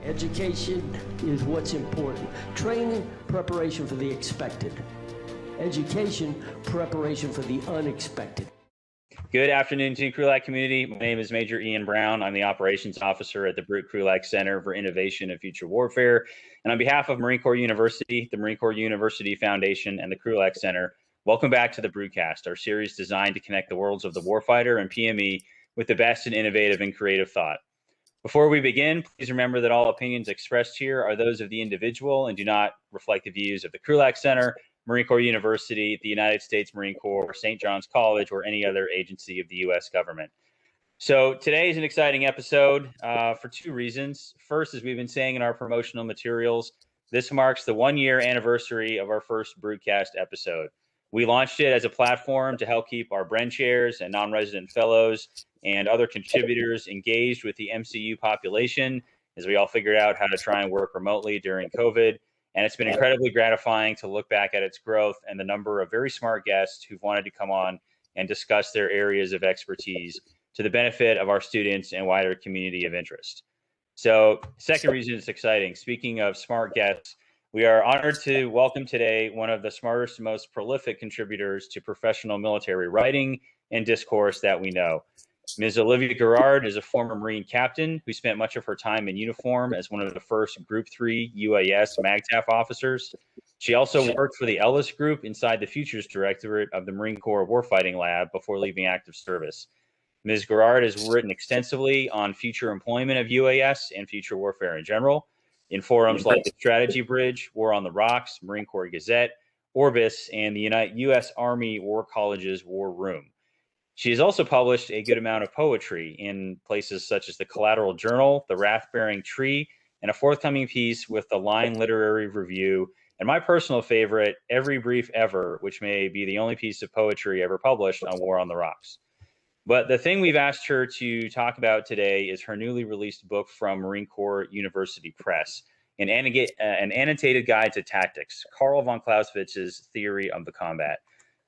Education is what's important. Training, preparation for the expected. Education, preparation for the unexpected. Good afternoon to the Krulak community. My name is Major Ian Brown. I'm the Operations Officer at the Brute Krulak Center for Innovation and Future Warfare. And on behalf of Marine Corps University, the Marine Corps University Foundation, and the Krulak Center, welcome back to the Brutecast, our series designed to connect the worlds of the warfighter and PME with the best in innovative and creative thought. Before we begin, please remember that all opinions expressed here are those of the individual and do not reflect the views of the Krulak Center, Marine Corps University, the United States Marine Corps, St. John's College, or any other agency of the U.S. government. So today is an exciting episode for two reasons. First, as we've been saying in our promotional materials, this marks the one-year anniversary of our first Brutecast episode. We launched it as a platform to help keep our Bren chairs and non-resident fellows and other contributors engaged with the MCU population as we all figured out how to try and work remotely during COVID. And it's been incredibly gratifying to look back at its growth and the number of very smart guests who've wanted to come on and discuss their areas of expertise to the benefit of our students and wider community of interest. So, second reason it's exciting, speaking of smart guests, we are honored to welcome today one of the smartest and most prolific contributors to professional military writing and discourse that we know. Ms. Olivia Garard is a former Marine captain who spent much of her time in uniform as one of the first Group 3 UAS MAGTF officers. She also worked for the Ellis Group inside the Futures Directorate of the Marine Corps Warfighting Lab before leaving active service. Ms. Garard has written extensively on future employment of UAS and future warfare in general in forums like the Strategy Bridge, War on the Rocks, Marine Corps Gazette, Orbis, and the U.S. Army War College's War Room. She has also published a good amount of poetry in places such as the Collateral Journal, the Wrath-Bearing Tree, and a forthcoming piece with the Line Literary Review, and my personal favorite, Every Brief Ever, which may be the only piece of poetry ever published on War on the Rocks. But the thing we've asked her to talk about today is her newly released book from Marine Corps University Press, an annotated guide to tactics, Karl von Clausewitz's Theory of the Combat.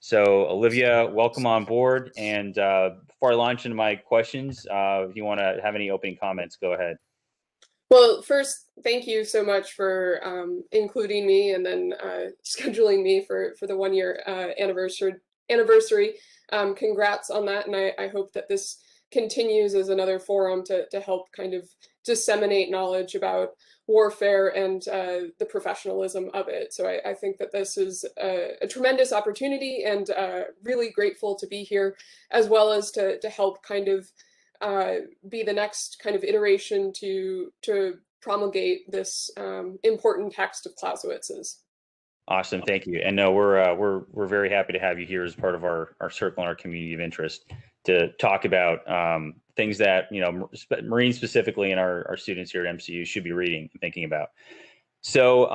So, Olivia, welcome on board. And before I launch into my questions, if you want to have any opening comments, go ahead. Well, first, thank you so much for including me and then scheduling me for the one-year anniversary. Congrats on that, and I hope that this continues as another forum to help kind of disseminate knowledge about warfare and the professionalism of it. So I think that this is a tremendous opportunity, and really grateful to be here, as well as to help kind of be the next kind of iteration to promulgate this important text of Clausewitz's. Awesome, thank you. And no, we're very happy to have you here as part of our circle and our community of interest to talk about things that, you know, Marines specifically and our students here at MCU should be reading and thinking about. So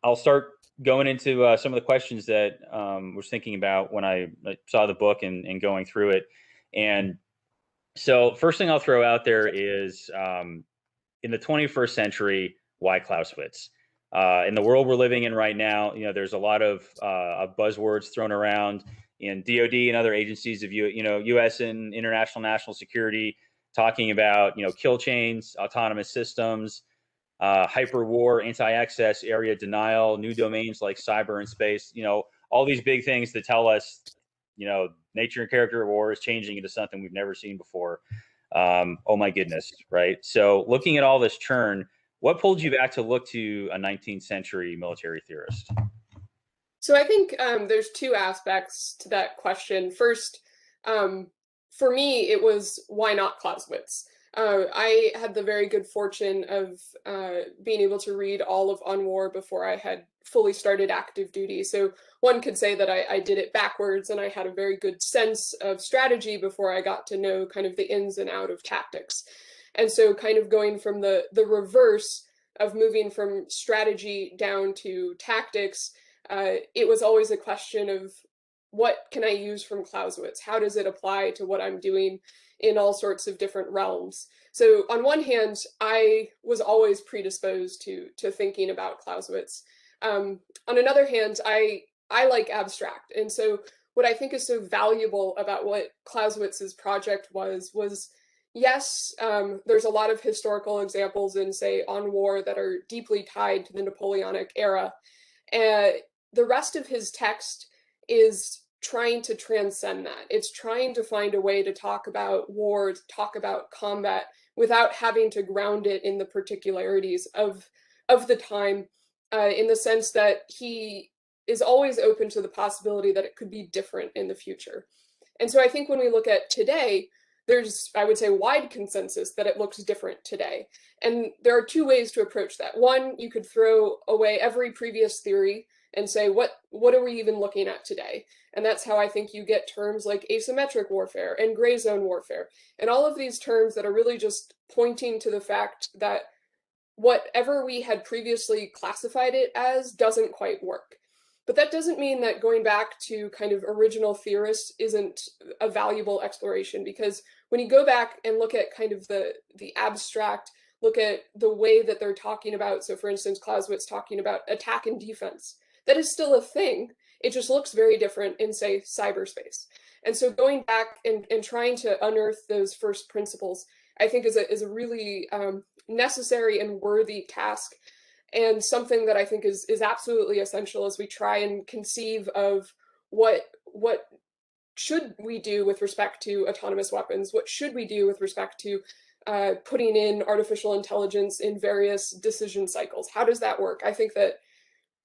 I'll start going into some of the questions that I was thinking about when I saw the book and going through it. And so first thing I'll throw out there is in the 21st century, why Clausewitz? In the world we're living in right now, you know, there's a lot of buzzwords thrown around in DoD and other agencies of U.S. and international national security, talking about, you know, kill chains, autonomous systems, hyper war, anti-access, area denial, new domains like cyber and space. You know, all these big things that tell us, you know, nature and character of war is changing into something we've never seen before. Oh my goodness, right? So looking at all this churn, what pulled you back to look to a 19th century military theorist? So I think there's two aspects to that question. First, for me, it was why not Clausewitz? I had the very good fortune of being able to read all of On War before I had fully started active duty. So one could say that I did it backwards, and I had a very good sense of strategy before I got to know kind of the ins and out of tactics. And so kind of going from the reverse of moving from strategy down to tactics, it was always a question of what can I use from Clausewitz? How does it apply to what I'm doing in all sorts of different realms? So on one hand, I was always predisposed to thinking about Clausewitz. On another hand, I like abstract. And so what I think is so valuable about what Clausewitz's project was yes, there's a lot of historical examples in, say, On War that are deeply tied to the Napoleonic era. And the rest of his text is trying to transcend that. It's trying to find a way to talk about war, to talk about combat, without having to ground it in the particularities of the time, in the sense that he is always open to the possibility that it could be different in the future. And so I think when we look at today, there's, I would say, wide consensus that it looks different today. And there are two ways to approach that. One, you could throw away every previous theory and say, what are we even looking at today? And that's how I think you get terms like asymmetric warfare and gray zone warfare, and all of these terms that are really just pointing to the fact that whatever we had previously classified it as doesn't quite work. But that doesn't mean that going back to kind of original theorists isn't a valuable exploration, because when you go back and look at kind of the abstract, look at the way that they're talking about, so for instance, Clausewitz talking about attack and defense, that is still a thing. It just looks very different in, say, cyberspace. And so going back and trying to unearth those first principles, I think is a really necessary and worthy task, and something that I think is absolutely essential as we try and conceive of what should we do with respect to autonomous weapons, what should we do with respect to putting in artificial intelligence in various decision cycles. How does that work? I think that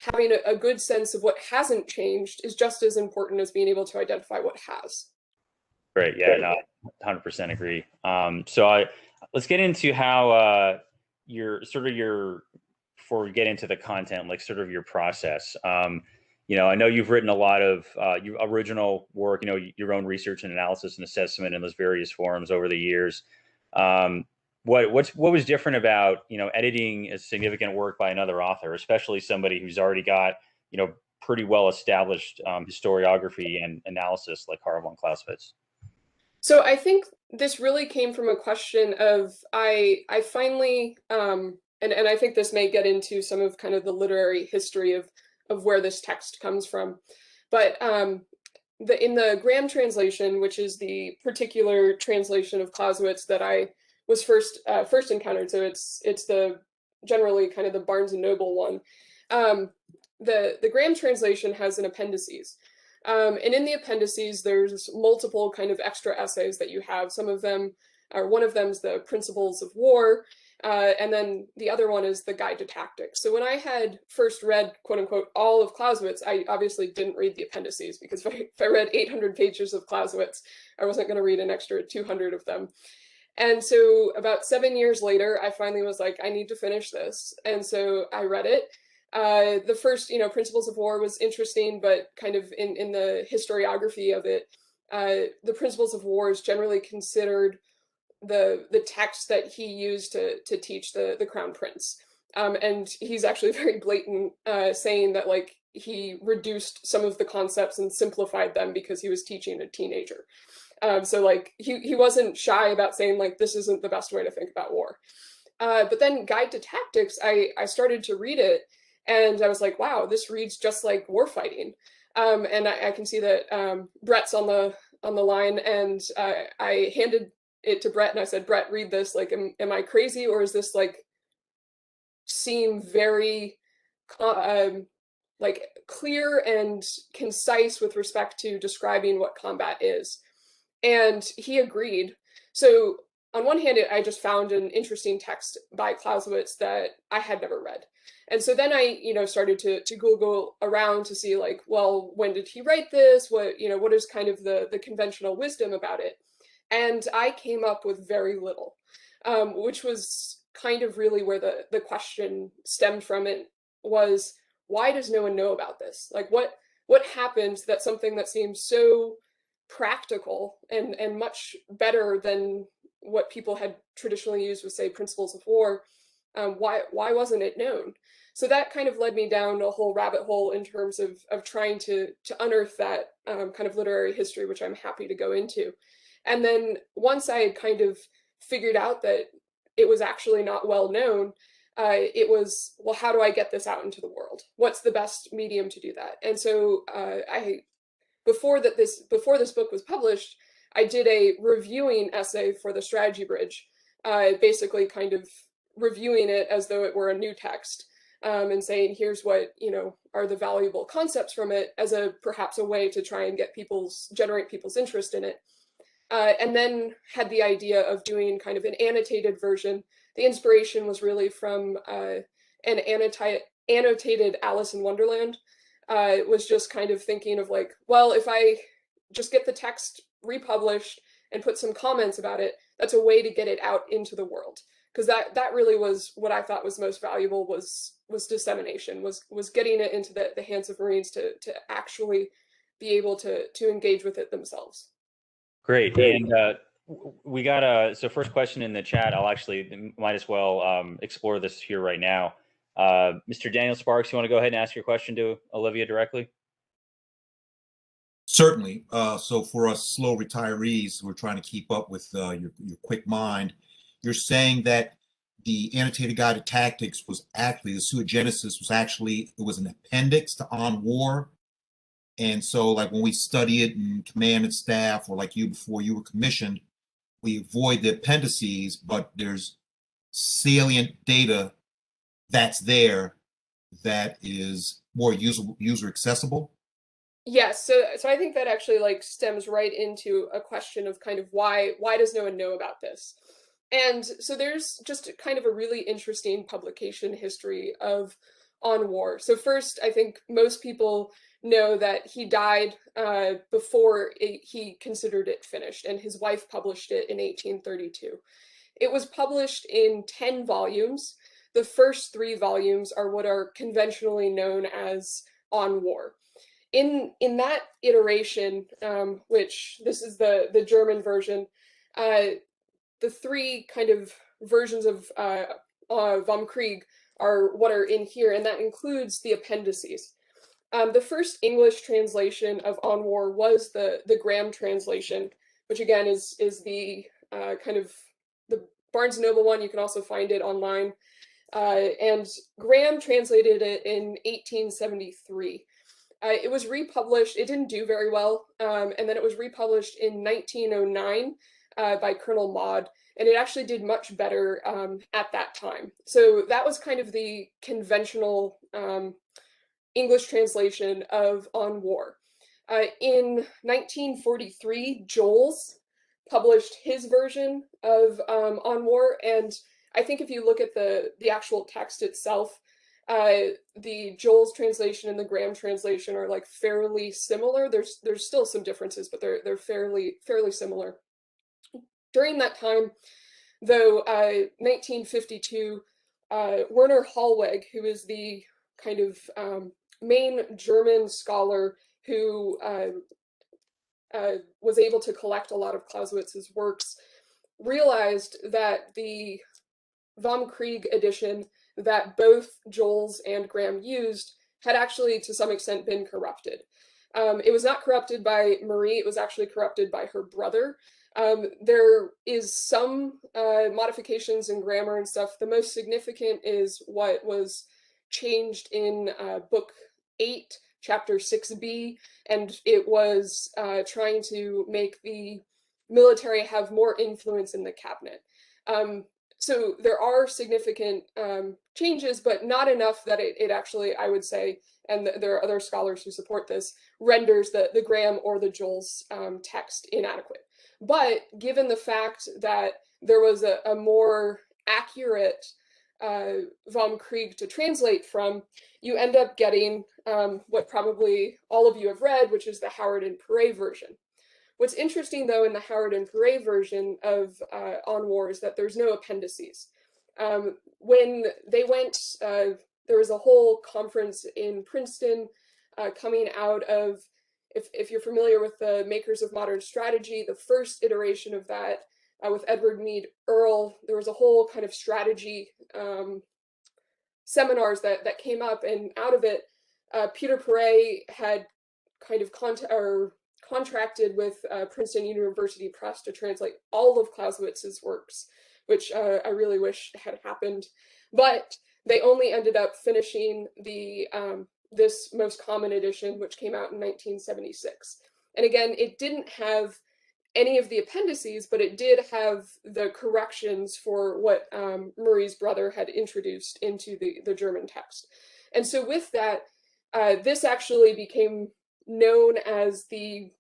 having a good sense of what hasn't changed is just as important as being able to identify what has. Great. Yeah, no, 100% agree. So let's get into how before we get into the content, like sort of your process. I know you've written a lot of your original work, your own research and analysis and assessment in those various forums over the years. What was different about, editing a significant work by another author, especially somebody who's already got, pretty well established historiography and analysis like Karl von Clausewitz? So I think this really came from a question of, I finally, and I think this may get into some of kind of the literary history of where this text comes from. But in the Graham translation, which is the particular translation of Clausewitz that I was first encountered, so it's the generally kind of the Barnes and Noble one. The Graham translation has an appendices. And in the appendices, there's multiple kind of extra essays that you have. Some of them, or one of them is the Principles of War, and then the other one is the Guide to Tactics. So when I had first read, quote unquote, all of Clausewitz, I obviously didn't read the appendices, because if I read 800 pages of Clausewitz, I wasn't going to read an extra 200 of them. And so about 7 years later, I finally was like, I need to finish this. And so I read it. The first, Principles of War was interesting, but kind of in the historiography of it, the Principles of War is generally considered the text that he used to teach the Crown Prince. And he's actually very blatant, saying that like he reduced some of the concepts and simplified them because he was teaching a teenager. So like he wasn't shy about saying like, this isn't the best way to think about war. But then Guide to Tactics, I started to read it, and I was like, wow, this reads just like warfighting. And I can see that Brett's on the line, and I handed it to Brett and I said, Brett, read this. Like, am I crazy, or is this like seem very like clear and concise with respect to describing what combat is? And he agreed. So on one hand, I just found an interesting text by Clausewitz that I had never read. And so then I, started to Google around to see like, well, when did he write this? What is kind of the conventional wisdom about it? And I came up with very little, which was kind of really where the question stemmed from. It was, why does no one know about this? Like what happened that something that seems so practical and much better than what people had traditionally used with, say, Principles of War, why wasn't it known? So that kind of led me down a whole rabbit hole in terms of trying to unearth that kind of literary history, which I'm happy to go into. And then once I had kind of figured out that it was actually not well known, it was, well, how do I get this out into the world? What's the best medium to do that? And so before this book was published, I did a reviewing essay for the strategy bridge, basically kind of reviewing it as though it were a new text, and saying, here's what, are the valuable concepts from it, as perhaps a way to try and generate people's interest in it. And then had the idea of doing kind of an annotated version. The inspiration was really from an annotated Alice in Wonderland. It was just kind of thinking of like, well, if I just get the text republished and put some comments about it, that's a way to get it out into the world. Because that really was what I thought was most valuable, was dissemination, was getting it into the hands of Marines to actually be able to engage with it themselves. Great. And we got so first question in the chat. I'll actually might as well explore this here right now. Mr. Daniel Sparks, you want to go ahead and ask your question to Olivia directly? Certainly. So for us slow retirees who are trying to keep up with your quick mind, you're saying that the annotated guide to tactics was actually, the sui generis was actually, it was an appendix to On War. And so like when we study it in command and staff, or like you before you were commissioned, we avoid the appendices, but there's salient data that's there that is more user accessible. Yes, so I think that actually like stems right into a question of kind of why does no one know about this? And so there's just kind of a really interesting publication history of On War. So first, I think most people know that he died before he considered it finished, and his wife published it in 1832. It was published in 10 volumes. The first 3 volumes are what are conventionally known as On War. In that iteration, which this is the German version, the 3 kind of versions of vom Krieg are what are in here, and that includes the appendices. The first English translation of On War was the Graham translation, which again is the kind of the Barnes & Noble one. You can also find it online. And Graham translated it in 1873. It was republished. It didn't do very well, and then it was republished in 1909 by Colonel Maud, and it actually did much better at that time. So that was kind of the conventional English translation of On War. In 1943, Joles published his version of On War, and I think if you look at the actual text itself, the Joles translation and the Graham translation are like fairly similar. There's still some differences, but they're fairly similar. During that time, though, 1952, Werner Hallweg, who is the kind of main German scholar who was able to collect a lot of Clausewitz's works, realized that the vom Krieg edition that both Joles and Graham used had actually, to some extent, been corrupted. It was not corrupted by Marie, it was actually corrupted by her brother. There is some modifications in grammar and stuff. The most significant is what was changed in Book 8, Chapter 6b, and it was trying to make the military have more influence in the cabinet. So there are significant changes, but not enough that it actually, I would say, and there are other scholars who support this, renders the Graham or the Joles text inadequate. But given the fact that there was a more accurate vom Krieg to translate from, you end up getting what probably all of you have read, which is the Howard and Perret version. What's interesting, though, in the Howard and Perret version of On War is that there's no appendices. When they went, there was a whole conference in Princeton coming out of, if you're familiar with the makers of modern strategy, the first iteration of that with Edward Mead Earle, there was a whole kind of strategy seminars that came up, and out of it, Peter Perret had kind of contracted with Princeton University Press to translate all of Clausewitz's works, which I really wish had happened. But they only ended up finishing the this most common edition, which came out in 1976. And again, it didn't have any of the appendices, but it did have the corrections for what Marie's brother had introduced into the German text. And so with that, this actually became known as the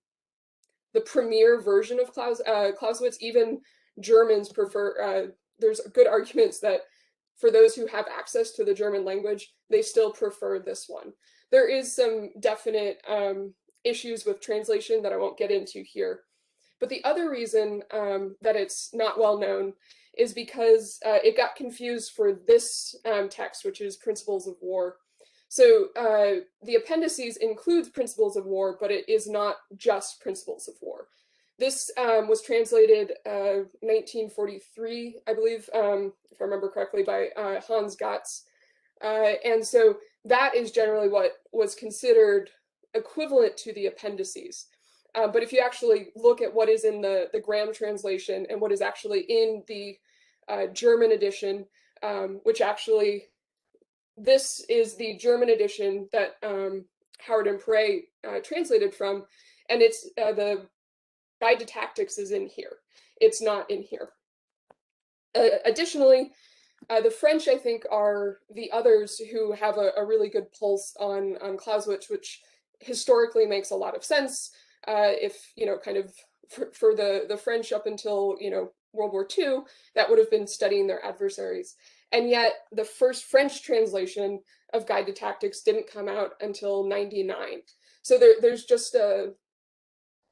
premier version of Clausewitz. Even Germans prefer, there's good arguments that for those who have access to the German language, they still prefer this one. There is some definite issues with translation that I won't get into here. But the other reason that it's not well known is because it got confused for this text, which is Principles of War. So the appendices includes Principles of War, but it is not just Principles of War. This was translated 1943, I believe, if I remember correctly, by Hans Gatz. And so that is generally what was considered equivalent to the appendices. But if you actually look at what is in the Graham translation and what is actually in the German edition, which actually, this is the German edition that Howard and Prey translated from, and it's the Guide to Tactics is in here. It's not in here. Additionally, the French, I think, are the others who have a really good pulse on Clausewitz, which historically makes a lot of sense. If, you know, kind of for the French up until, you know, World War II, that would have been studying their adversaries. And yet the first French translation of Guide to Tactics didn't come out until '99. So there's just a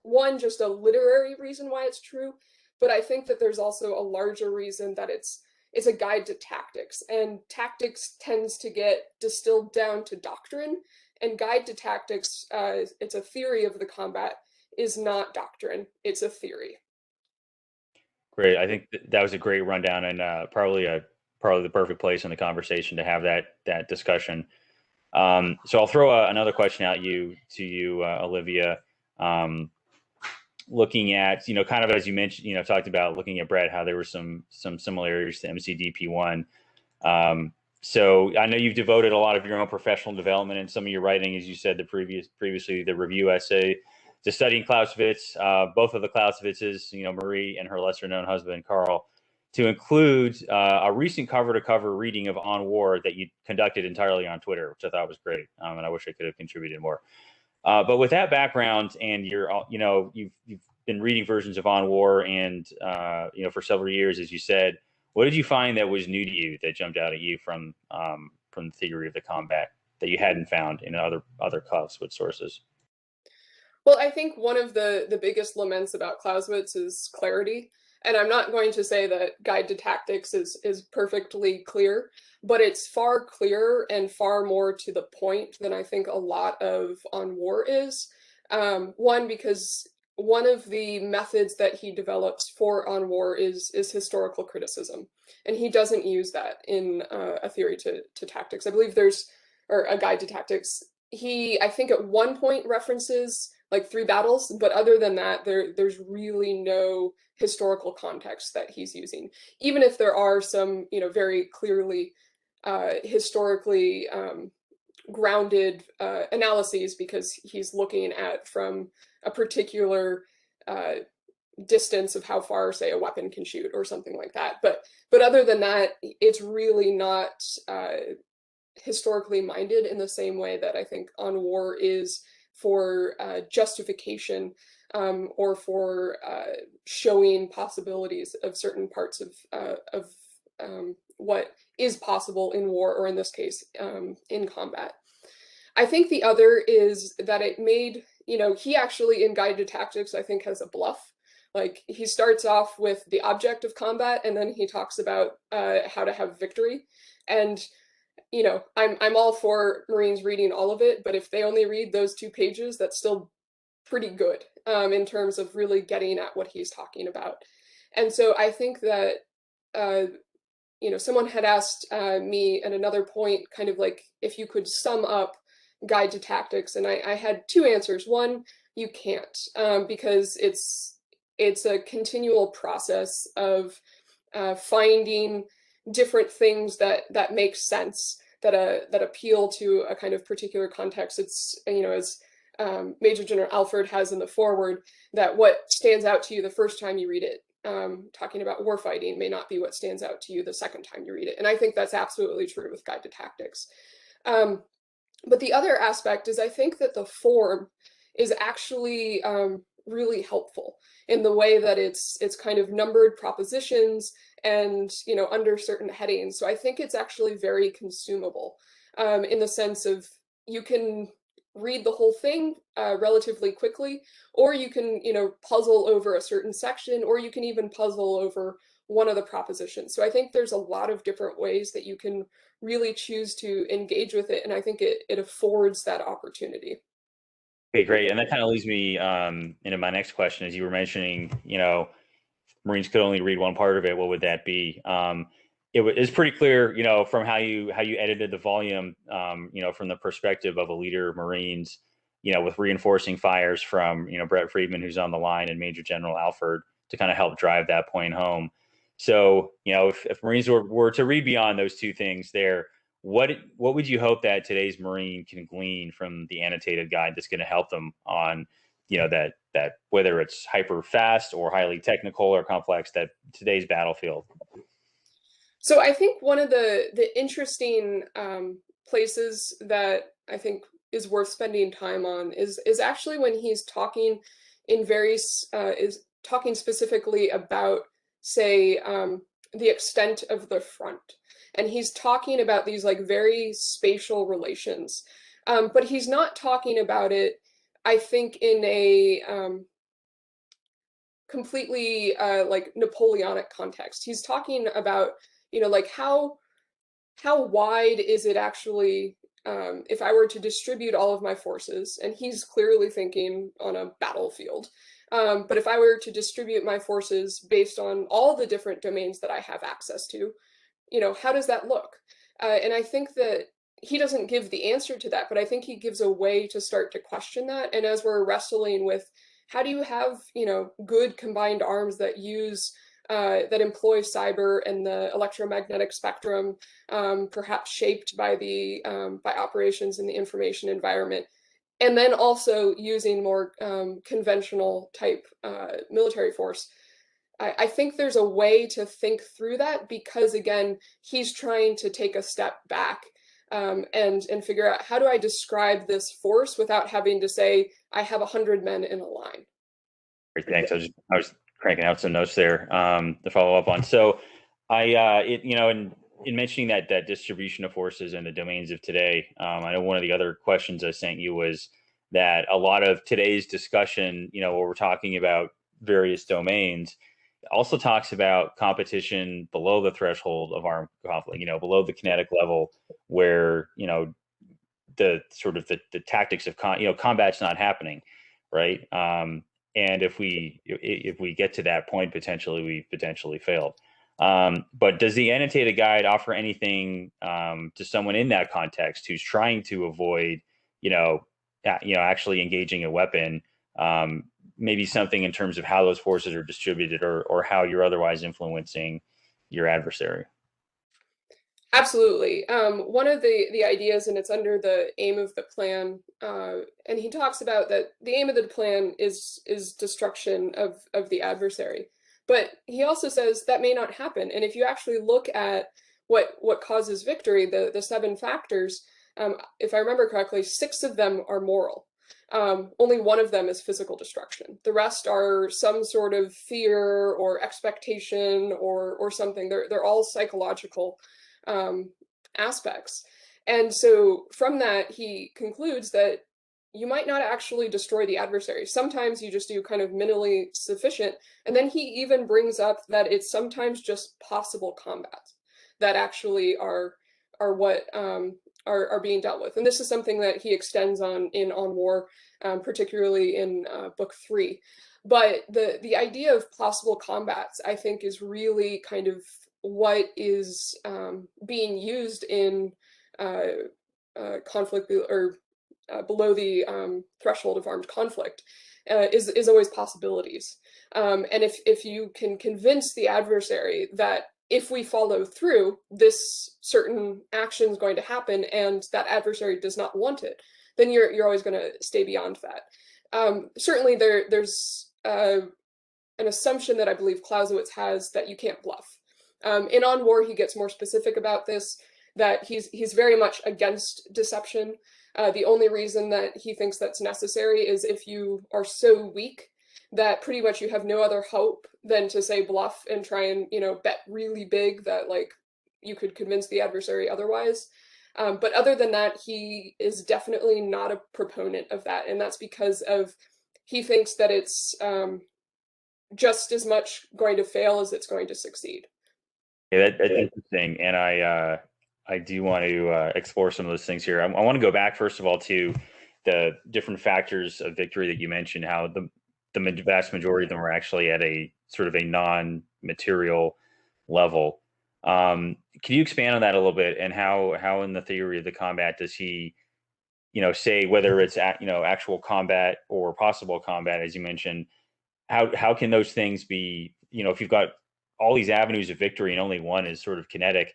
literary reason why it's true, but I think that there's also a larger reason that it's a guide to tactics, and tactics tends to get distilled down to doctrine, and Guide to Tactics, it's a theory of the combat, is not doctrine, it's a theory. Great. I think that was a great rundown, and probably the perfect place in the conversation to have that discussion. So I'll throw another question out to you, Olivia. Looking at, you know, kind of as you mentioned, you know, talked about looking at Brett, how there were some similarities to MCDP1. So I know you've devoted a lot of your own professional development and some of your writing, as you said, previously the review essay, to studying Clausewitz, both of the Clausewitzes, you know, Marie and her lesser known husband, Karl, to include a recent cover-to-cover reading of On War that you conducted entirely on Twitter, which I thought was great. And I wish I could have contributed more. But with that background, and you've been reading versions of On War, and you know, for several years, as you said, what did you find that was new to you, that jumped out at you from the theory of the combat that you hadn't found in other Clausewitz sources? Well, I think one of the biggest laments about Clausewitz is clarity. And I'm not going to say that Guide to Tactics is perfectly clear, but it's far clearer and far more to the point than I think a lot of On War is. One, because one of the methods that he develops for On War is historical criticism. And he doesn't use that in a theory to tactics. I believe or a Guide to Tactics. He, I think at one point references like 3 battles, but other than that, there's really no historical context that he's using. Even if there are some, you know, very clearly historically grounded analyses, because he's looking at from a particular distance of how far, say, a weapon can shoot or something like that. But other than that, it's really not historically minded in the same way that I think On War is for justification or for showing possibilities of certain parts of what is possible in war, or in this case, in combat. I think the other is that it made, you know, he actually in Guide to Tactics, I think, has a bluff. Like, he starts off with the object of combat, and then he talks about how to have victory. And you know, I'm all for Marines reading all of it, but if they only read those 2 pages, that's still pretty good in terms of really getting at what he's talking about. And so I think that, you know, someone had asked me at another point, kind of like, if you could sum up Guide to Tactics, and I had 2 answers. One, you can't, because it's a continual process of finding different things that make sense, that appeal to a kind of particular context. It's, you know, as Major General Alford has in the foreword, that what stands out to you the first time you read it, talking about warfighting, may not be what stands out to you the second time you read it. And I think that's absolutely true with Guide to Tactics. But the other aspect is I think that the form is actually really helpful in the way that it's kind of numbered propositions and, you know, under certain headings. So I think it's actually very consumable in the sense of you can read the whole thing relatively quickly, or you can, you know, puzzle over a certain section, or you can even puzzle over one of the propositions. So I think there's a lot of different ways that you can really choose to engage with it, and I think it affords that opportunity. Okay, great. And that kind of leads me into my next question. As you were mentioning, you know, Marines could only read one part of it. What would that be? It's pretty clear, you know, from how you edited the volume, you know, from the perspective of a leader of Marines, you know, with reinforcing fires from, you know, Brett Friedman, who's on the line, and Major General Alford to kind of help drive that point home. So, you know, if Marines were to read beyond those two things there, what would you hope that today's Marine can glean from the annotated guide that's going to help them on, you know, that whether it's hyper fast or highly technical or complex, that today's battlefield? So I think one of the interesting places that I think is worth spending time on is actually when he's talking is talking specifically about, say, the extent of the front. And he's talking about these like very spatial relations. But he's not talking about it, I think, in a completely like Napoleonic context. He's talking about, you know, like how wide is it actually, if I were to distribute all of my forces, and he's clearly thinking on a battlefield, but if I were to distribute my forces based on all the different domains that I have access to, you know, how does that look? And I think that he doesn't give the answer to that, but I think he gives a way to start to question that. And as we're wrestling with how do you have, you know, good combined arms that use that employ cyber and the electromagnetic spectrum, perhaps shaped by the by operations in the information environment, and then also using more conventional type military force. I think there's a way to think through that, because again, he's trying to take a step back and figure out, how do I describe this force without having to say I have 100 men in a line. Great, thanks. I was cranking out some notes there to follow up on. So you know, in mentioning that distribution of forces and the domains of today, I know one of the other questions I sent you was that a lot of today's discussion, you know, where we're talking about various domains, also talks about competition below the threshold of armed conflict, you know, below the kinetic level, where, you know, the sort of the tactics of combat's not happening, right? And if we get to that point, we potentially failed. But does the annotated guide offer anything to someone in that context who's trying to avoid, actually engaging a weapon? Maybe something in terms of how those forces are distributed, or how you're otherwise influencing your adversary? Absolutely. One of the ideas, and it's under the aim of the plan, and he talks about that the aim of the plan is destruction of the adversary. But he also says that may not happen. And if you actually look at what causes victory, the 7 factors, if I remember correctly, 6 of them are moral. Only 1 of them is physical destruction. The rest are some sort of fear or expectation or something. They're all psychological aspects. And so from that, he concludes that you might not actually destroy the adversary. Sometimes you just do kind of minimally sufficient. And then he even brings up that it's sometimes just possible combats that actually are what are being dealt with. And this is something that he extends on War, particularly in book 3. But the idea of possible combats, I think, is really kind of what is being used in conflict, or below the threshold of armed conflict, is always possibilities. And if you can convince the adversary that if we follow through, this certain action is going to happen, and that adversary does not want it, then you're always going to stay beyond that. Certainly there's an assumption that I believe Clausewitz has that you can't bluff. In On War, he gets more specific about this, that he's very much against deception. The only reason that he thinks that's necessary is if you are so weak that pretty much you have no other hope than to say bluff and try and, bet really big that like you could convince the adversary otherwise. But other than that, he is definitely not a proponent of that. And that's because he thinks that it's just as much going to fail as it's going to succeed. Yeah, that's interesting. And I do want to explore some of those things here. I want to go back, first of all, to the different factors of victory that you mentioned, how the vast majority of them are actually at a sort of a non-material level. Can you expand on that a little bit, and how in the theory of the combat does he, say whether it's actual combat or possible combat, as you mentioned, how can those things be, if you've got all these avenues of victory and only one is sort of kinetic,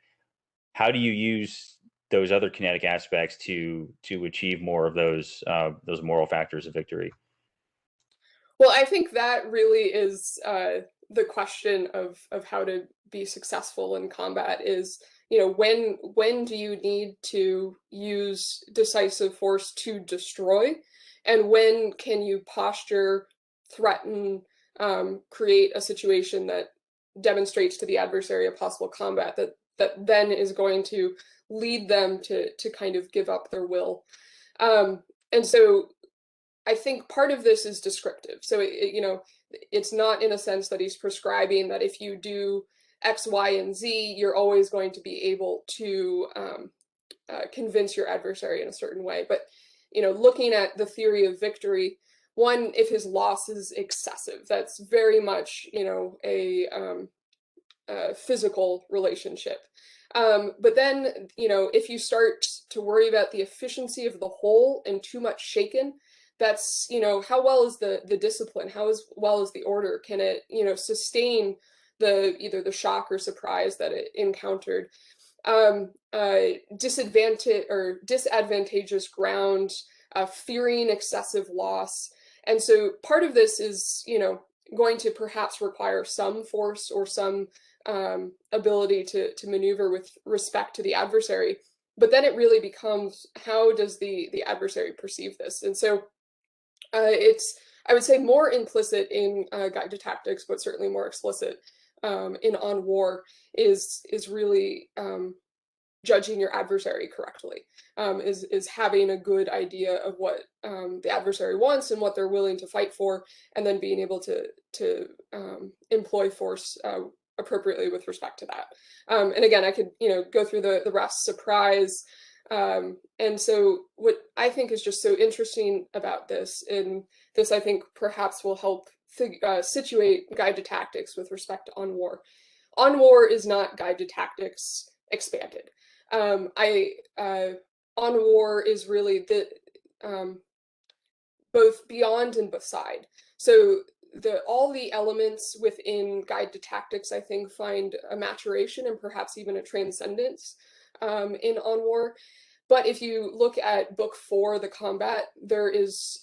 how do you use those other kinetic aspects to achieve more of those moral factors of victory? Well, I think that really is the question of how to be successful in combat is, when do you need to use decisive force to destroy, and when can you posture, threaten, create a situation that demonstrates to the adversary a possible combat that then is going to lead them to kind of give up their will. And so I think part of this is descriptive. So, it's not in a sense that he's prescribing that if you do X, Y, and Z, you're always going to be able to convince your adversary in a certain way. But, looking at the theory of victory, one, if his loss is excessive, that's very much, a physical relationship. But then, if you start to worry about the efficiency of the whole and too much shaken, that's, how well is the discipline? How well is the order? Can it, sustain either the shock or surprise that it encountered? Disadvantageous ground, fearing excessive loss. And so part of this is, going to perhaps require some force or some ability to maneuver with respect to the adversary. But then it really becomes, how does the adversary perceive this? And so it's, I would say, more implicit in Guide to Tactics, but certainly more explicit in On War is really judging your adversary correctly, is having a good idea of what the adversary wants and what they're willing to fight for, and then being able to employ force appropriately with respect to that. And again, I could go through the rest, surprise. And so what I think is just so interesting about this, and this I think perhaps will help situate Guide to Tactics with respect to On War. On War is not Guide to Tactics expanded. On War is really the both beyond and beside. So all the elements within Guide to Tactics, I think, find a maturation and perhaps even a transcendence in On War. But if you look at Book 4, The Combat, there is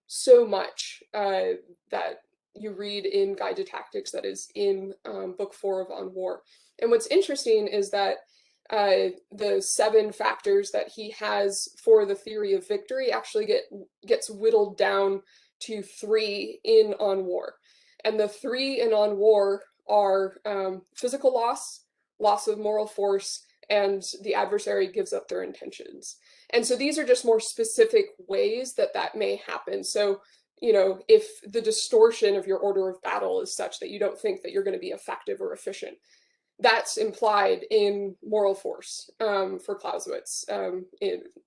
so much that you read in Guide to Tactics that is in Book 4 of On War. And what's interesting is that the 7 factors that he has for the theory of victory actually gets whittled down to 3 in On War. And the 3 in On War are physical loss, loss of moral force, and the adversary gives up their intentions. And so these are just more specific ways that may happen. So, if the distortion of your order of battle is such that you don't think that you're going to be effective or efficient, that's implied in moral force for Clausewitz,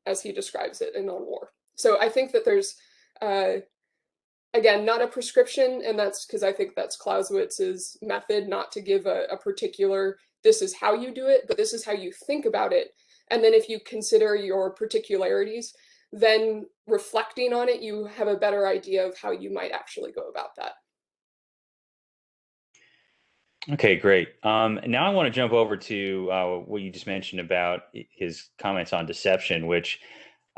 as he describes it in On War. So I think that there's, again, not a prescription, and that's because I think that's Clausewitz's method, not to give a particular, this is how you do it, but this is how you think about it. And then if you consider your particularities, then reflecting on it, you have a better idea of how you might actually go about that. Okay, great. Now I want to jump over to what you just mentioned about his comments on deception, which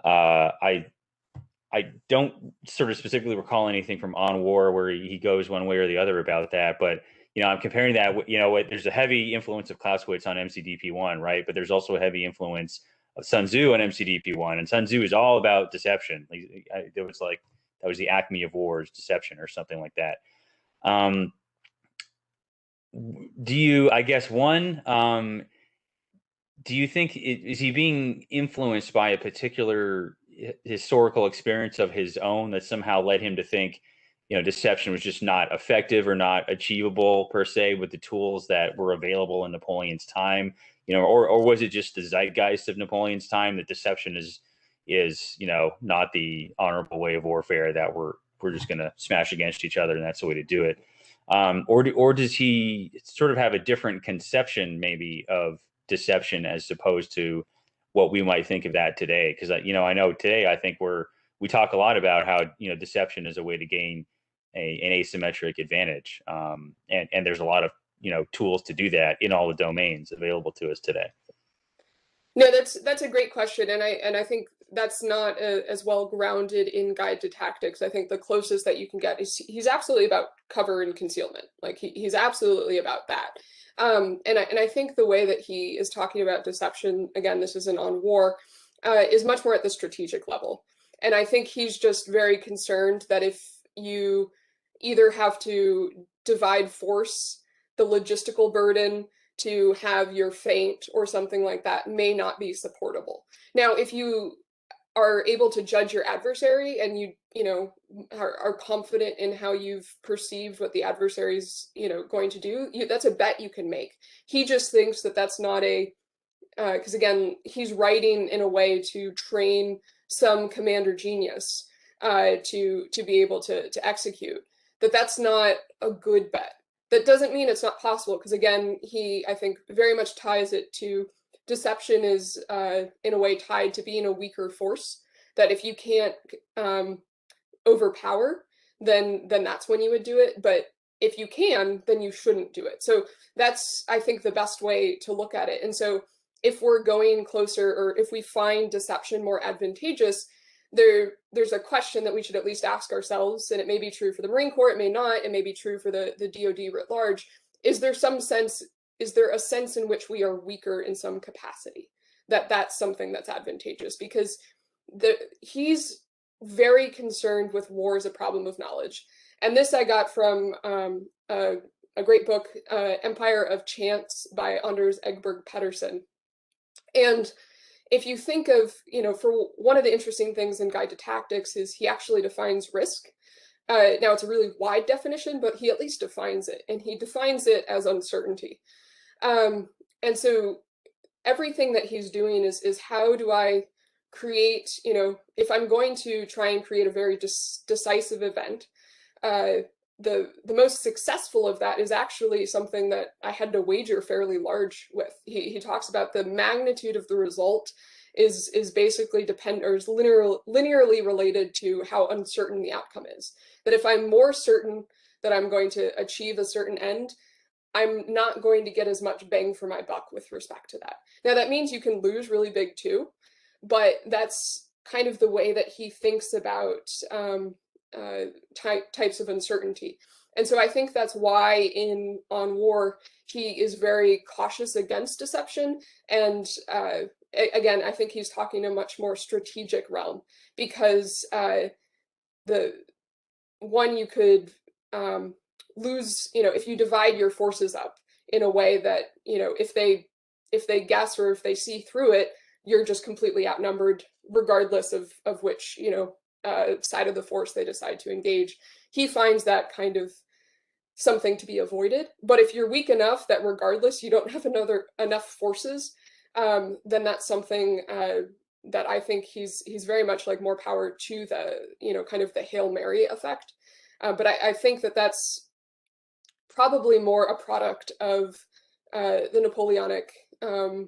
I I don't sort of specifically recall anything from On War where he goes one way or the other about that, but I'm comparing that. There's a heavy influence of Clausewitz on MCDP1, right? But there's also a heavy influence of Sun Tzu on MCDP1, and Sun Tzu is all about deception. It was like that was the acme of wars, deception, or something like that. Do you? I guess one. Do you think is he being influenced by a particular historical experience of his own that somehow led him to think, deception was just not effective or not achievable per se with the tools that were available in Napoleon's time, or was it just the zeitgeist of Napoleon's time that deception is not the honorable way of warfare, that we're just going to smash against each other and that's the way to do it, or does he sort of have a different conception maybe of deception as opposed to what we might think of that today? Because I know today I think we talk a lot about how deception is a way to gain an asymmetric advantage, and there's a lot of tools to do that in all the domains available to us today. No, that's a great question, and I think that's not as well grounded in Guide to Tactics. I think the closest that you can get is he's absolutely about cover and concealment. Like he's absolutely about that. And I think the way that he is talking about deception, again, this isn't on war, is much more at the strategic level. And I think he's just very concerned that if you either have to divide force, the logistical burden to have your feint or something like that may not be supportable. Now, if you are able to judge your adversary and you are confident in how you've perceived what the adversary's going to do, that's a bet you can make. He just thinks that that's not a because again, he's writing in a way to train some commander genius to be able to execute. That's not a good bet. That doesn't mean it's not possible, because again, he, I think, very much ties it to deception is in a way tied to being a weaker force, that if you can't overpower, then that's when you would do it. But if you can, then you shouldn't do it. So that's, I think, the best way to look at it. And so if we're going closer, or if we find deception more advantageous, there's a question that we should at least ask ourselves, and it may be true for the Marine Corps, it may not, it may be true for the DoD writ large. Is there a sense in which we are weaker in some capacity, that's something that's advantageous? Because he's very concerned with war as a problem of knowledge. And this I got from a great book, Empire of Chance by Anders Egberg Pedersen. And if you think of, for one of the interesting things in Guide to Tactics is he actually defines risk. Now it's a really wide definition, but he at least defines it, and he defines it as uncertainty. And so everything that he's doing is how do I create, if I'm going to try and create a very decisive event, the most successful of that is actually something that I had to wager fairly large with. He talks about the magnitude of the result is basically is linearly related to how uncertain the outcome is. That if I'm more certain that I'm going to achieve a certain end, I'm not going to get as much bang for my buck with respect to that. Now that means you can lose really big too, but that's kind of the way that he thinks about types of uncertainty. And so I think that's why on war, he is very cautious against deception. And again, I think he's talking a much more strategic realm, because you could lose, if you divide your forces up in a way that, if they guess or if they see through it, you're just completely outnumbered, regardless of which, side of the force they decide to engage. He finds that kind of something to be avoided. But if you're weak enough that regardless you don't have enough forces, then that's something that I think he's very much like more power to the, kind of the Hail Mary effect. But I think that's probably more a product of the Napoleonic, or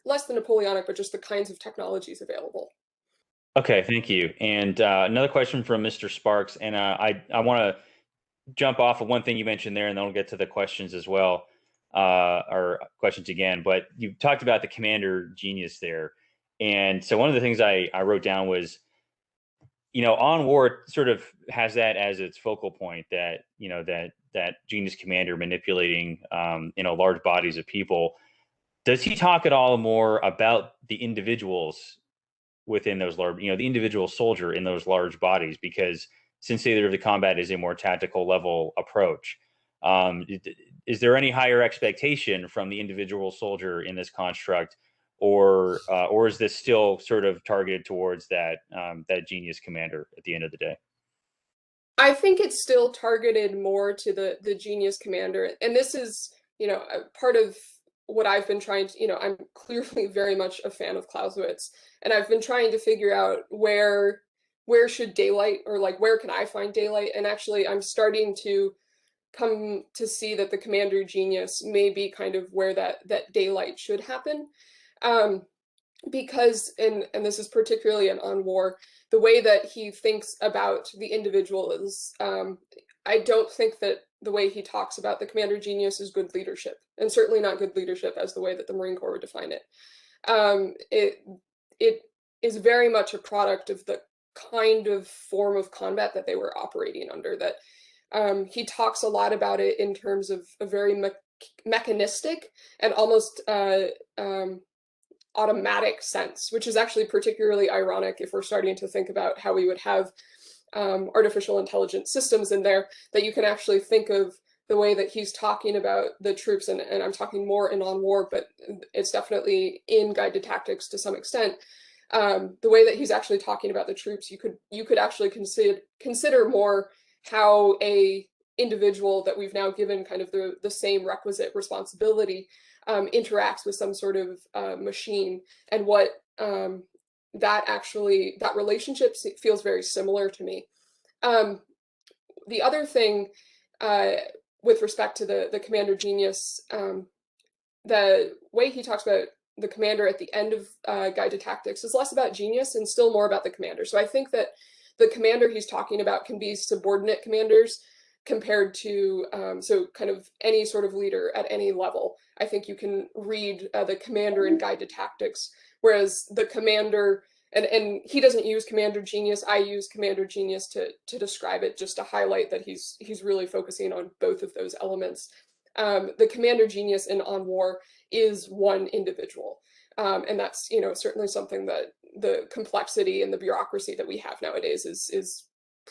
less than Napoleonic, but just the kinds of technologies available. Okay, thank you. And another question from Mr. Sparks, and I want to jump off of one thing you mentioned there, and then we'll get to the questions as well, or questions again. But you talked about the commander genius there, and so one of the things I wrote down was On War sort of has that as its focal point, that that genius commander manipulating large bodies of people. Does he talk at all more about the individuals within those large, the individual soldier in those large bodies? Because since theater of the combat is a more tactical level approach, is there any higher expectation from the individual soldier in this construct, or is this still sort of targeted towards that genius commander at the end of the day? I think it's still targeted more to the genius commander, and this is part of what I've been trying to, I'm clearly very much a fan of Clausewitz, and I've been trying to figure out where should daylight, or like where can I find daylight, and actually I'm starting to come to see that the commander genius may be kind of where that daylight should happen. Because, and this is particularly on War, the way that he thinks about the individual is, I don't think that the way he talks about the commander genius is good leadership, and certainly not good leadership as the way that the Marine Corps would define it. It is very much a product of the kind of form of combat that they were operating under, that he talks a lot about it in terms of a very mechanistic and almost automatic sense, which is actually particularly ironic if we're starting to think about how we would have artificial intelligence systems in there, that you can actually think of the way that he's talking about the troops, and I'm talking more in On War, but it's definitely in Guide to Tactics to some extent. The way that he's actually talking about the troops, you could actually consider more how a individual that we've now given kind of the same requisite responsibility interacts with some sort of machine, and what that relationship feels very similar to me. The other thing with respect to the commander genius, the way he talks about the commander at the end of Guide to Tactics is less about genius and still more about the commander. So I think that the commander he's talking about can be subordinate commanders compared to, so kind of any sort of leader at any level. I think you can read the commander in Guide to Tactics, whereas the commander, and he doesn't use commander genius, I use commander genius to describe it, just to highlight that he's really focusing on both of those elements. The commander genius in On War is one individual, and that's certainly something that the complexity and the bureaucracy that we have nowadays is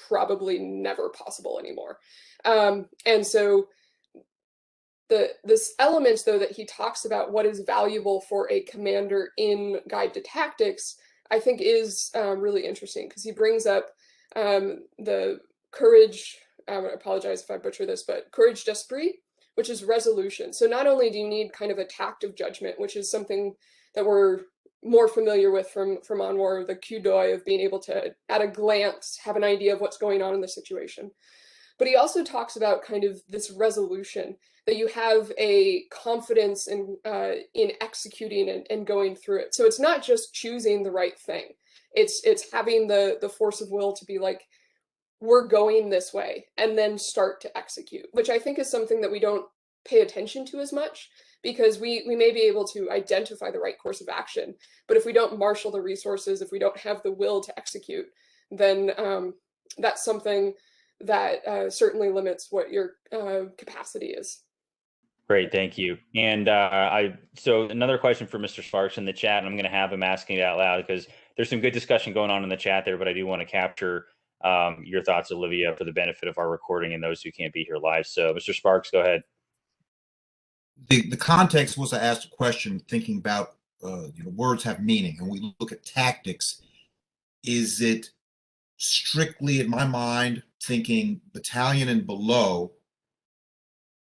probably never possible anymore. And so this element, though, that he talks about what is valuable for a commander in Guide to Tactics, I think is really interesting, because he brings up the courage, I apologize if I butcher this, but courage d'esprit, which is resolution. So not only do you need kind of a tact of judgment, which is something that we're more familiar with from On War, the coup d'oeil of being able to, at a glance, have an idea of what's going on in the situation. But he also talks about kind of this resolution, that you have a confidence in executing and going through it. So it's not just choosing the right thing. It's having the force of will to be like, we're going this way, and then start to execute, which I think is something that we don't pay attention to as much, because we may be able to identify the right course of action, but if we don't marshal the resources, if we don't have the will to execute, then that's something that certainly limits what your capacity is. Great, thank you. And so another question for Mr. Sparks in the chat, and I'm going to have him asking it out loud because there's some good discussion going on in the chat there, but I do want to capture your thoughts, Olivia, for the benefit of our recording and those who can't be here live. So Mr. Sparks, go ahead. The context was I asked a question thinking about words have meaning, and we look at tactics. Is it strictly, in my mind, thinking battalion and below?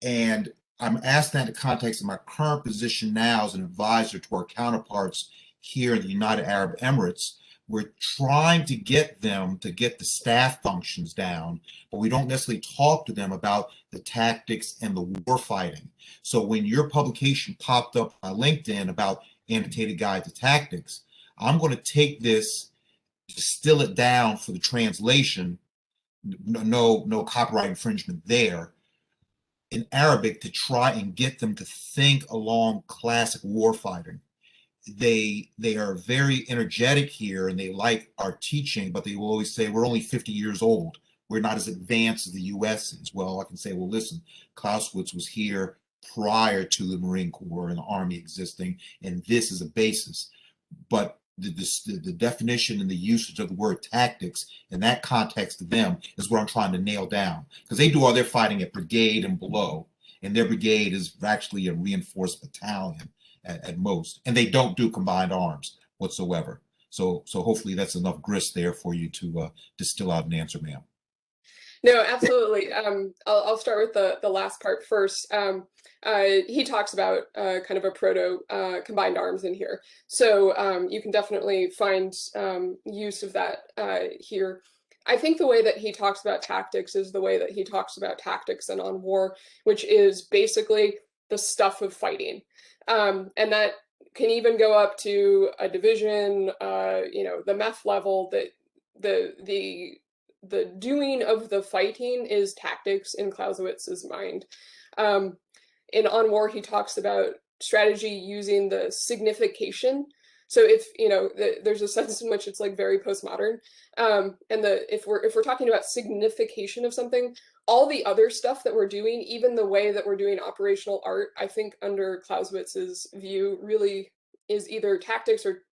And I'm asking that in the context of my current position now as an advisor to our counterparts here in the United Arab Emirates. We're trying to get them to get the staff functions down, but we don't necessarily talk to them about the tactics and the war fighting. So when your publication popped up on LinkedIn about Annotated Guide to Tactics, I'm going to take this, distill it down for the translation, no copyright infringement there, in Arabic, to try and get them to think along classic war fighting. they are very energetic here, and they like our teaching, but they will always say we're only 50 years old. We're not as advanced as the U.S. is. Well, I can say, well, listen, Clausewitz was here prior to the Marine Corps and the Army existing, and this is a basis. But the definition and the usage of the word tactics in that context to them is what I'm trying to nail down, because they do all their fighting at brigade and below, and their brigade is actually a reinforced battalion at most, and they don't do combined arms whatsoever. So hopefully that's enough grist there for you to distill out an answer, ma'am. No, absolutely. I'll start with the last part first. He talks about kind of a proto combined arms in here. So you can definitely find use of that here. I think the way that he talks about tactics is the way that he talks about tactics and on war, which is basically the stuff of fighting. And that can even go up to a division, the MEF level, that the doing of the fighting is tactics in Clausewitz's mind. In On War, he talks about strategy using the signification. So if, there's a sense in which it's like very postmodern. And if we're talking about signification of something, all the other stuff that we're doing, even the way that we're doing operational art, I think under Clausewitz's view really is either tactics or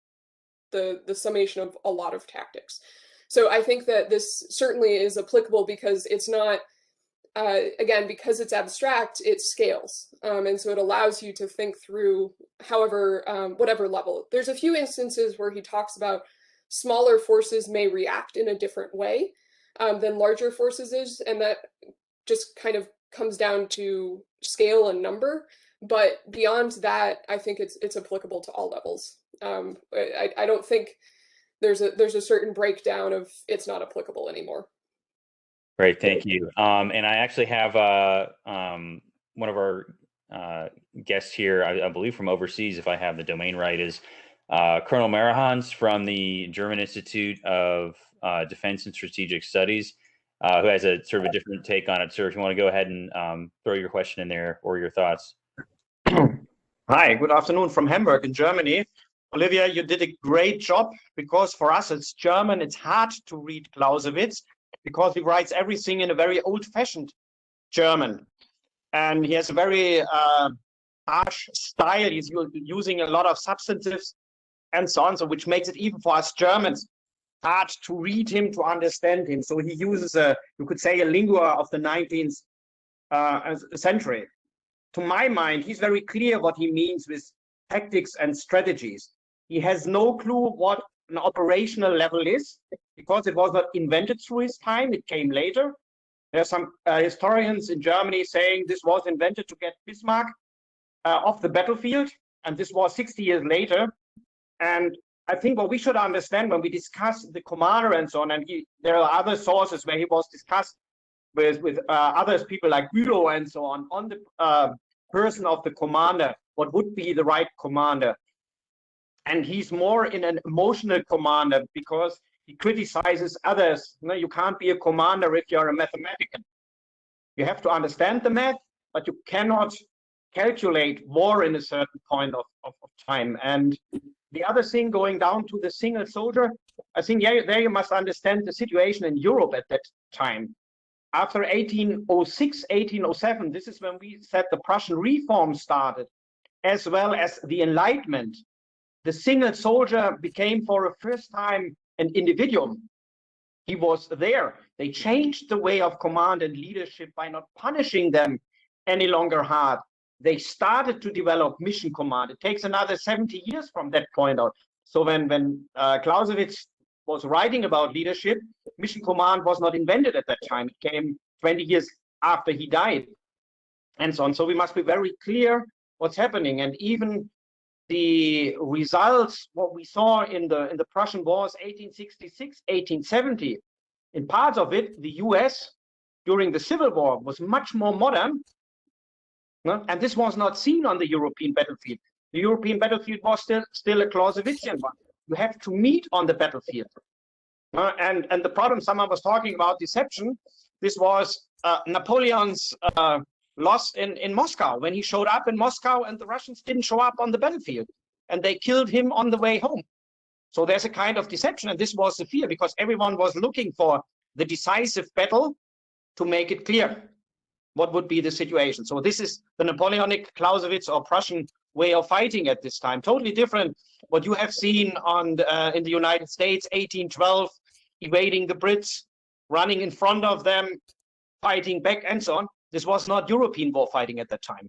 the summation of a lot of tactics. So I think that this certainly is applicable because it's not, again, because it's abstract, it scales. And so it allows you to think through whatever level. There's a few instances where he talks about smaller forces may react in a different way than larger forces is, and that just kind of comes down to scale and number. But beyond that, I think it's applicable to all levels. I don't think there's a certain breakdown of it's not applicable anymore. Great, thank you. And I actually have one of our guests here, I believe from overseas, if I have the domain right, is Colonel Marans from the German Institute of Defense and Strategic Studies, who has a sort of a different take on it. Sir, if you want to go ahead and throw your question in there or your thoughts. Hi, good afternoon from Hamburg in Germany. Olivia, you did a great job, because for us it's German. It's hard to read Clausewitz because he writes everything in a very old-fashioned German. And he has a very harsh style. He's using a lot of substantives and so on, so which makes it even for us Germans hard to read him, to understand him. So he uses you could say, a lingua of the 19th century. To my mind, he's very clear what he means with tactics and strategies. He has no clue what an operational level is, because it was not invented through his time. It came later. There are some historians in Germany saying this was invented to get Bismarck off the battlefield, and this was 60 years later. And I think what we should understand when we discuss the commander and so on, and there are other sources where he was discussed with others, people like Bülow and so on the person of the commander, what would be the right commander. And he's more in an emotional commander, because he criticizes others. You can't be a commander if you're a mathematician. You have to understand the math, but you cannot calculate war in a certain point of time. And the other thing, going down to the single soldier, I think there you must understand the situation in Europe at that time. After 1806, 1807, this is when we said the Prussian reform started, as well as the Enlightenment. The single soldier became for the first time an individual. He was there. They changed the way of command and leadership by not punishing them any longer hard. They started to develop mission command. It takes another 70 years from that point on. So when Clausewitz was writing about leadership, mission command was not invented at that time. It came 20 years after he died, and so on. So we must be very clear what's happening. And even the results, what we saw in the Prussian wars, 1866, 1870, in parts of it, the US during the Civil War was much more modern, and this was not seen on the European battlefield. The European battlefield was still a Clausewitzian one. You have to meet on the battlefield. And the problem, someone was talking about deception. This was Napoleon's loss in Moscow, when he showed up in Moscow and the Russians didn't show up on the battlefield. and they killed him on the way home. So there's a kind of deception, and this was the fear because everyone was looking for the decisive battle to make it clear what would be the situation. So this is the Napoleonic, Clausewitz, or Prussian way of fighting at this time. Totally different what you have seen on in the United States, 1812, evading the Brits, running in front of them, fighting back, and so on. This was not European war fighting at that time.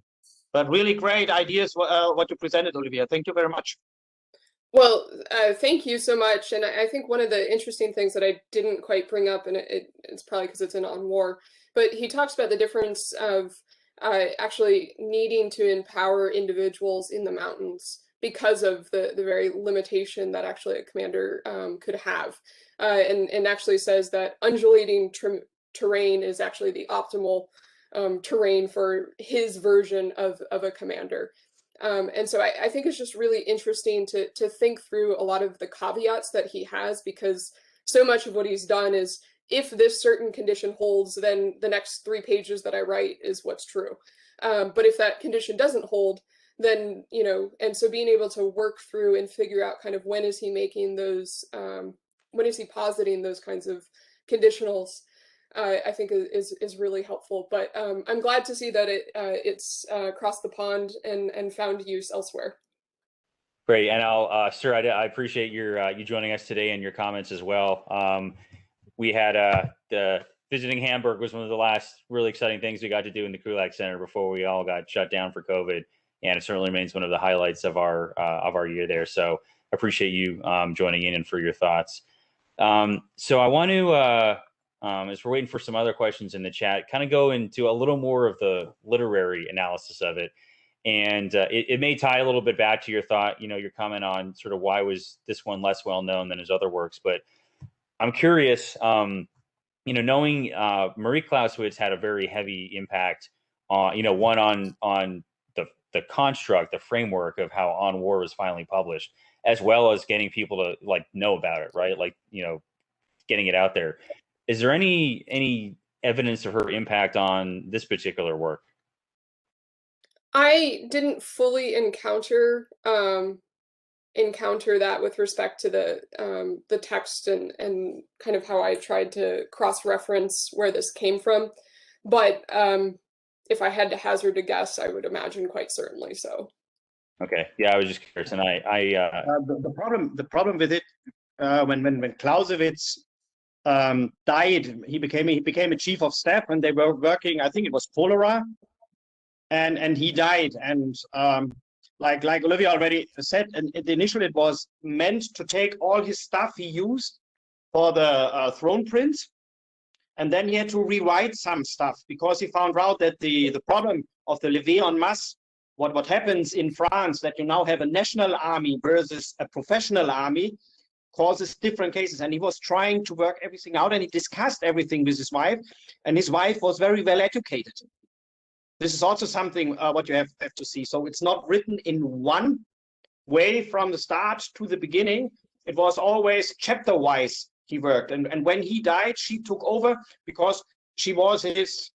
But really great ideas what you presented, Olivia. Thank you very much. Well, thank you so much. And I think one of the interesting things that I didn't quite bring up, and it's probably because it's on war, but he talks about the difference of actually needing to empower individuals in the mountains because of the very limitation that actually a commander could have. And actually says that undulating terrain is actually the optimal terrain for his version of a commander. And so I think it's just really interesting to think through a lot of the caveats that he has, because so much of what he's done is, if this certain condition holds, then the next 3 pages that I write is what's true. But if that condition doesn't hold, then, you know, and so being able to work through and figure out kind of when is he making those, when is he positing those kinds of conditionals, I think is really helpful. But I'm glad to see that it's crossed the pond and found use elsewhere. Great, and I'll, sir, I appreciate your you joining us today and your comments as well. We had the visiting Hamburg was one of the last really exciting things we got to do in the Krulak Center before we all got shut down for COVID, and it certainly remains one of the highlights of our year there. So I appreciate you joining in and for your thoughts. So I want to, as we're waiting for some other questions in the chat, kind of go into a little more of the literary analysis of it. And it may tie a little bit back to your thought, you know, your comment on sort of why was this one less well known than his other works. But I'm curious, you know, knowing Marie Clausewitz had a very heavy impact on, you know, one on the construct, the framework of how On War was finally published, as well as getting people to like know about it, right? Like, you know, getting it out there. Is there any evidence of her impact on this particular work? I didn't fully encounter that with respect to the text and kind of how I tried to cross-reference where this came from. But if I had to hazard a guess, I would imagine quite certainly so. Okay, yeah, I was just curious, and the problem with it when Clausewitz died, he became a chief of staff, and they were working. I think it was cholera, and he died. And like Olivia already said, and initially it was meant to take all his stuff he used for the throne prints, and then he had to rewrite some stuff because he found out that the problem of the levée en masse, what happens in France, that you now have a national army versus a professional army, causes different cases. And he was trying to work everything out, and he discussed everything with his wife, and his wife was very well educated. This is also something what you have to see. So it's not written in one way from the start to the beginning. It was always chapter-wise he worked. And when he died, she took over because she was his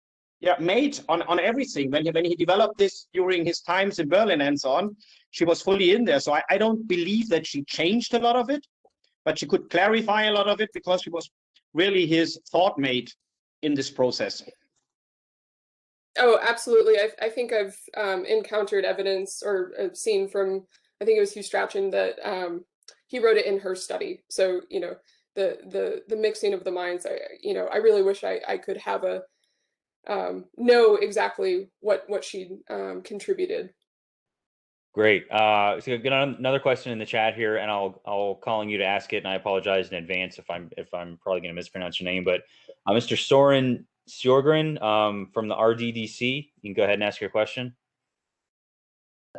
mate on everything. When he developed this during his times in Berlin and so on, she was fully in there. So I don't believe that she changed a lot of it, but she could clarify a lot of it because she was really his thought mate in this process. Oh, absolutely. I think I've encountered evidence or seen from, I think it was Hugh Strachan, that he wrote it in her study. So, you know, the mixing of the minds, I really wish I could have know exactly what she contributed. Great. So we've got another question in the chat here, and I'll calling you to ask it, and I apologize in advance if I'm probably going to mispronounce your name, but Mr. Soren Sjogren from the RDDC, you can go ahead and ask your question.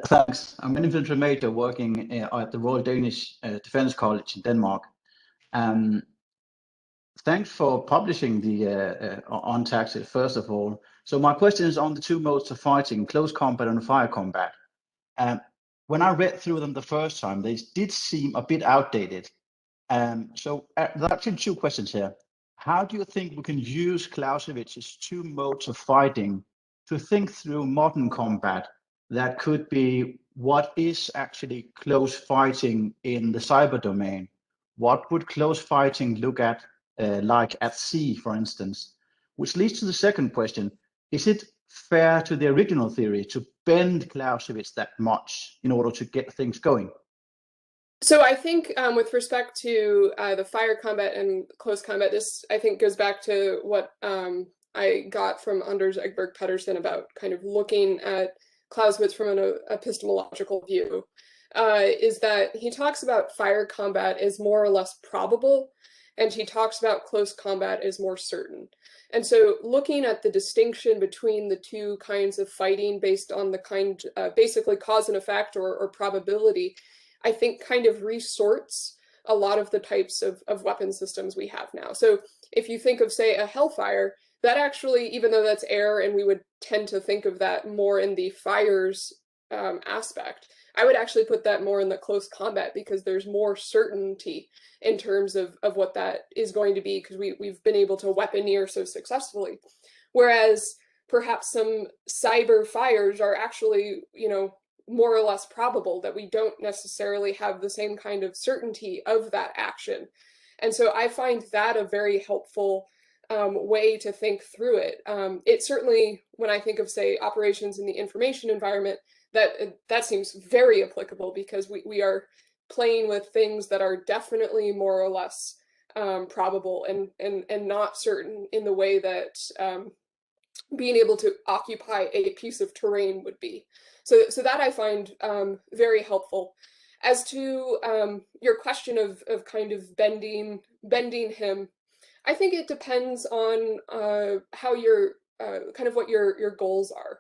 Thanks. I'm an infantry major working at the Royal Danish Defence College in Denmark. Thanks for publishing the Untaxed, first of all. So my question is on the two modes of fighting, close combat and fire combat. When I read through them the first time, they did seem a bit outdated. So there are actually two questions here. How do you think we can use Clausewitz's two modes of fighting to think through modern combat that could be what is actually close fighting in the cyber domain? What would close fighting look at like at sea, for instance? Which leads to the second question. Is it fair to the original theory to bend Clausewitz that much in order to get things going? So I think with respect to the fire combat and close combat, this I think goes back to what I got from Anders Egbert Pedersen about kind of looking at Clausewitz from an epistemological view, is that he talks about fire combat as more or less probable, and he talks about close combat as more certain. And so looking at the distinction between the two kinds of fighting based on the kind, basically cause and effect or probability, I think kind of resorts a lot of the types of weapon systems we have now. So if you think of, say, a Hellfire, that actually, even though that's air and we would tend to think of that more in the fires aspect, I would actually put that more in the close combat because there's more certainty in terms of what that is going to be because we've been able to weaponeer so successfully. Whereas perhaps some cyber fires are actually, you know, more or less probable, that we don't necessarily have the same kind of certainty of that action. And so I find that a very helpful way to think through it. It certainly, when I think of, say, operations in the information environment, that seems very applicable because we are playing with things that are definitely more or less probable and not certain in the way that being able to occupy a piece of terrain would be. So that I find very helpful. As to your question of kind of bending him, I think it depends on how your kind of what your goals are.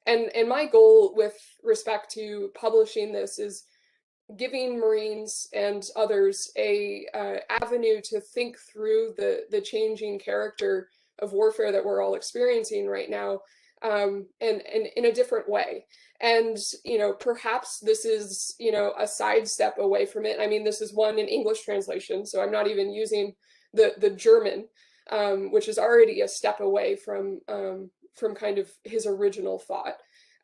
And my goal with respect to publishing this is giving Marines and others a avenue to think through the changing character of warfare that we're all experiencing right now, and in a different way. And, you know, perhaps this is, you know, a sidestep away from it. I mean, this is one in English translation, so I'm not even using the German, which is already a step away from kind of his original thought.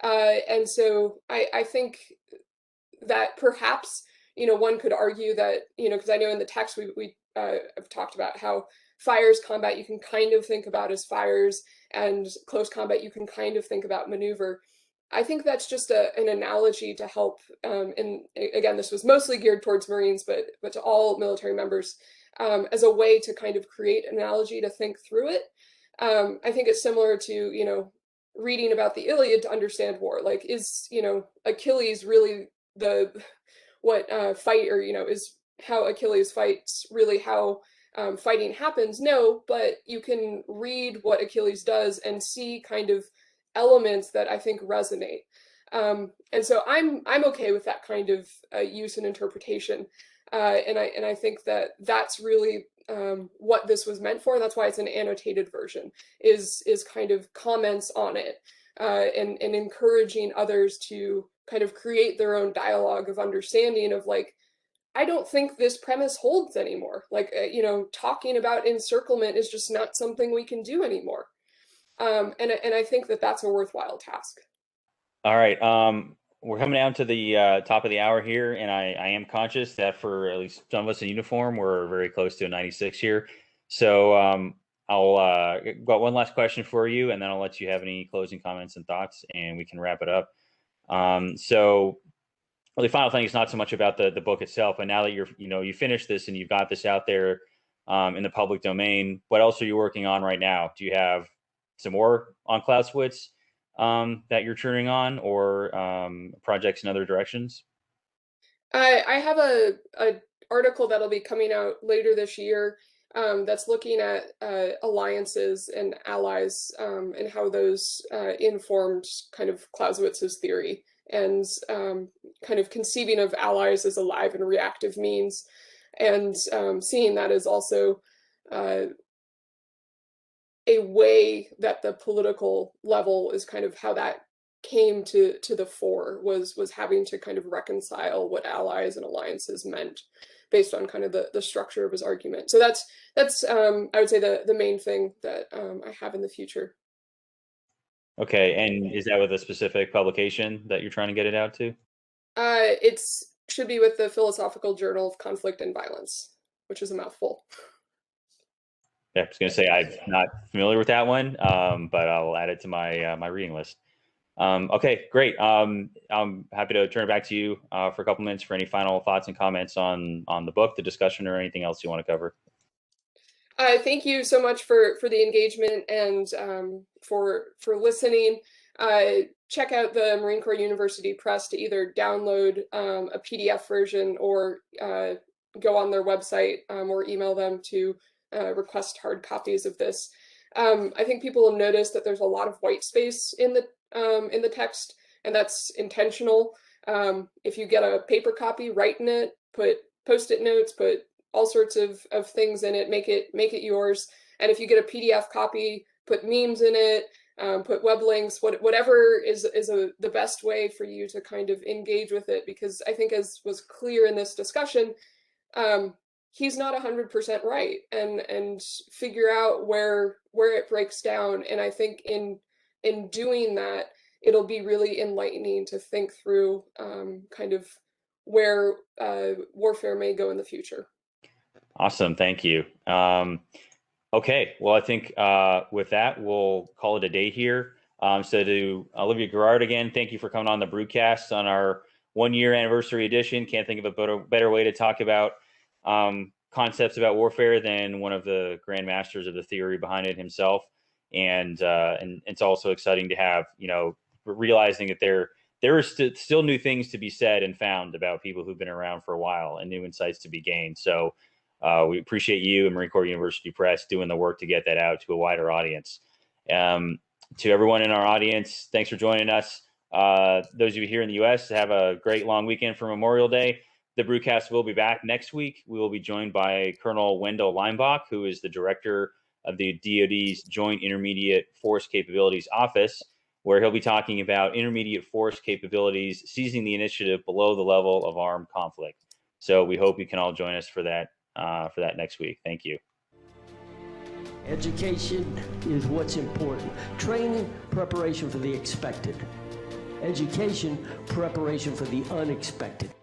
And so I think that perhaps, you know, one could argue that, you know, because I know in the text we have talked about how fires combat you can kind of think about as fires, and close combat you can kind of think about maneuver. I think that's just an analogy to help, and again, this was mostly geared towards Marines, but to all military members, as a way to kind of create an analogy to think through it. I think it's similar to, you know, reading about the Iliad to understand war. Like, is, you know, Achilles really what fight, or, you know, is how Achilles fights really how fighting happens? No, but you can read what Achilles does and see kind of elements that I think resonate. And so I'm okay with that kind of use and interpretation. And I think that that's really what this was meant for. And that's why it's an annotated version, is kind of comments on it, and encouraging others to kind of create their own dialogue of understanding of, like, I don't think this premise holds anymore. Like, you know, talking about encirclement is just not something we can do anymore. And I think that that's a worthwhile task. All right. We're coming down to the top of the hour here, and I am conscious that for at least some of us in uniform, we're very close to a 96 here. So I'll got one last question for you, and then I'll let you have any closing comments and thoughts, and we can wrap it up. So well, the final thing is not so much about the book itself, but now that you finished this and you've got this out there in the public domain, what else are you working on right now? Do you have some more on Clausewitz that you're churning on, or projects in other directions? I have a article that'll be coming out later this year that's looking at alliances and allies, and how those informed kind of Clausewitz's theory, and kind of conceiving of allies as alive and reactive means, and seeing that as also a way that the political level is kind of how that came to the fore, was having to kind of reconcile what allies and alliances meant based on kind of the structure of his argument. So that's I would say the main thing that I have in the future. Okay, and is that with a specific publication that you're trying to get it out to? It's should be with the Philosophical Journal of Conflict and Violence, which is a mouthful. Yeah, I was going to say I'm not familiar with that one, but I'll add it to my my reading list. Okay, great. I'm happy to turn it back to you for a couple minutes for any final thoughts and comments on the book, the discussion, or anything else you want to cover. Thank you so much for the engagement and for listening. Check out the Marine Corps University Press to either download a PDF version or go on their website or email them to request hard copies of this. I think people will notice that there's a lot of white space in the text, and that's intentional. If you get a paper copy, write in it, put Post-it notes, put all sorts of things in it, make it yours. And if you get a PDF copy, put memes in it, put web links, whatever is the best way for you to kind of engage with it. Because I think, as was clear in this discussion, he's not 100% right, and figure out where it breaks down. And I think in doing that, it'll be really enlightening to think through kind of where warfare may go in the future. Awesome, thank you. Okay, well, I think with that, we'll call it a day here. So to Olivia Garard again, thank you for coming on the Brewcast on our 1-year anniversary edition. Can't think of a better way to talk about concepts about warfare than one of the grandmasters of the theory behind it himself. And it's also exciting to have, realizing that there are still new things to be said and found about people who've been around for a while, and new insights to be gained. So we appreciate you and Marine Corps University Press doing the work to get that out to a wider audience. To everyone in our audience, thanks for joining us. Those of you here in the U.S., have a great long weekend for Memorial Day. The Brewcast will be back next week. We will be joined by Colonel Wendell Leimbach, who is the director of the DoD's Joint Intermediate Force Capabilities Office, where he'll be talking about intermediate force capabilities, seizing the initiative below the level of armed conflict. So we hope you can all join us for that next week. Thank you. Education is what's important. Training, preparation for the expected. Education, preparation for the unexpected.